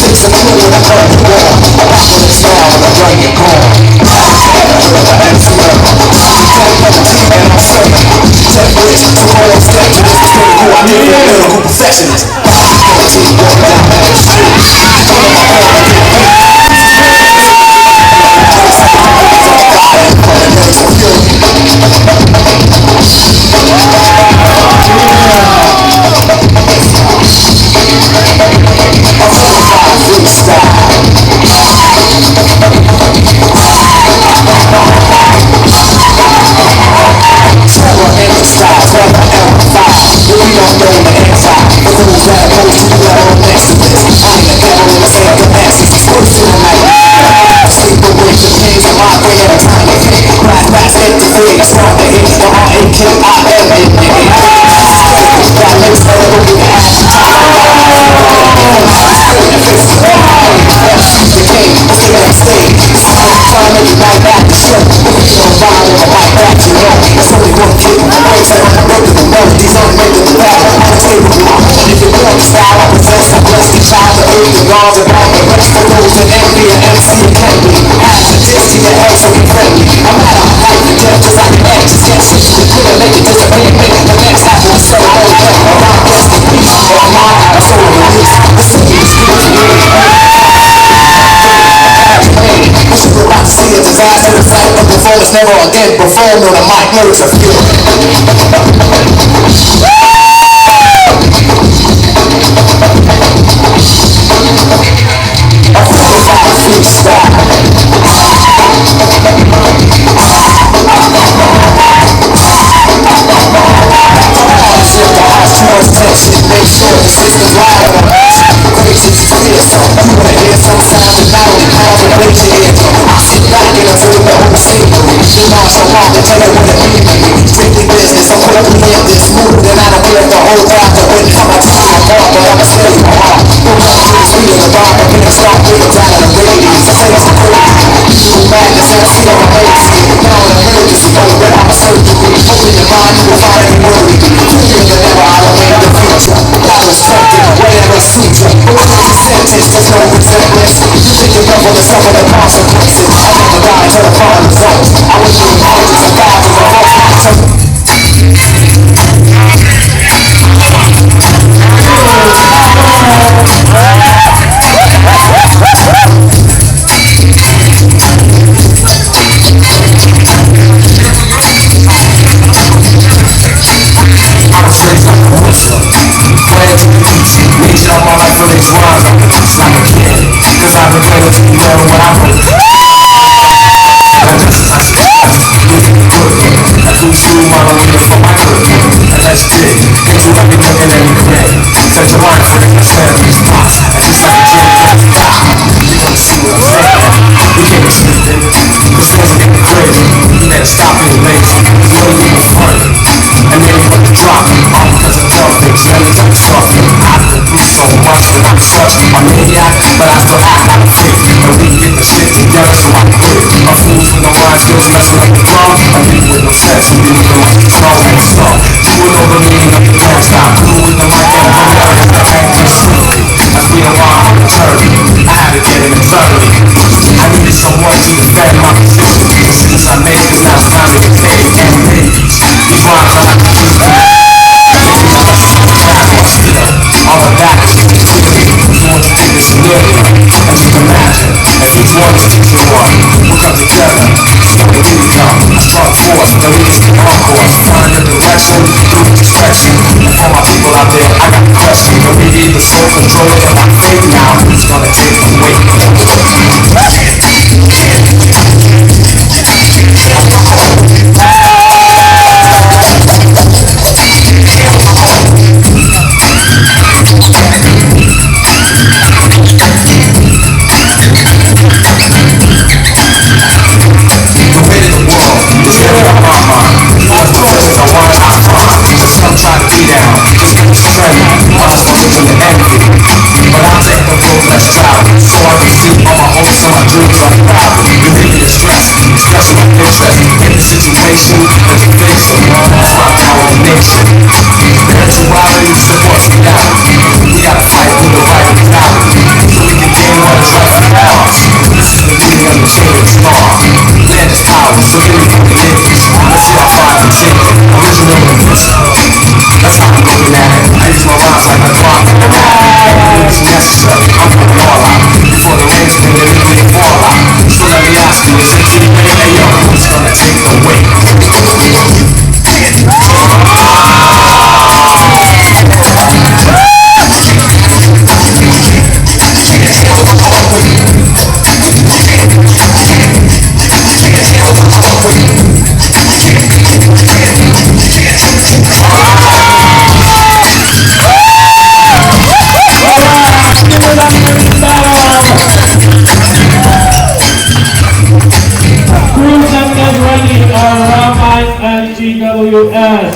So you know when I call you on, back on this now and I bring it on. MC Ever, and I'm saying, take risks to all I'm staying. This is critical, I need a lyrical perfectionist. Guaranteed walking down the street. Follow my heart, I get beat. Performance never again performed on a mic, lyrics are few. A freestyle. Make sure the system's live on us. Crazy to hear some. You wanna hear some sound and not only pounds and raise your eardrum. I sit back and observe the whole scenery. She march along and tell her what it means to me. Strictly business, I'm quickly in this mood. And I don't care if the whole crowd can win. Come on, try my part, but I'ma steady my heart. Don't run to the speed of the bar, but can't stop rhythms out of the radius. I say it's crazy. You madness, MC on the base. Now an emergency, oh, red out of surgery. Open your mind, you will find every word. Clearer than ever, I don't make the future. I was tempted, whatever suits you. But when there's a sentence, there's no resemblance. You think you're going to suffer the consequences. I never die until the final results. I was doing hundreds of thousands of hearts, not turning. But I still act like a freak. And we get the shit together, so I quit. A fool from the rhyme skills messing up the drum. A beat with no sense, you leave the mic strong and strong. You will know the meaning of the can't stop. Cool with the mic and bring out the acting slowly. As we arrive on the journey, I had to get in internally. I needed someone to defend my position. Decisions I made is now it's time to get paid and ladies. These rhymes are like all of that is just clear. You want to take this familiar and just imagine as each one is teaching one. We'll come together, start the income, a strong force that leads to encore. Find the direction, through the stretching. And for my people out there, I got a question. Will we need the soul control of my fate now? It's gonna take some weight. Situation that you face so long, fuck our nation. Spirituality supports reality. We gotta fight through the right mentality so we can get WS.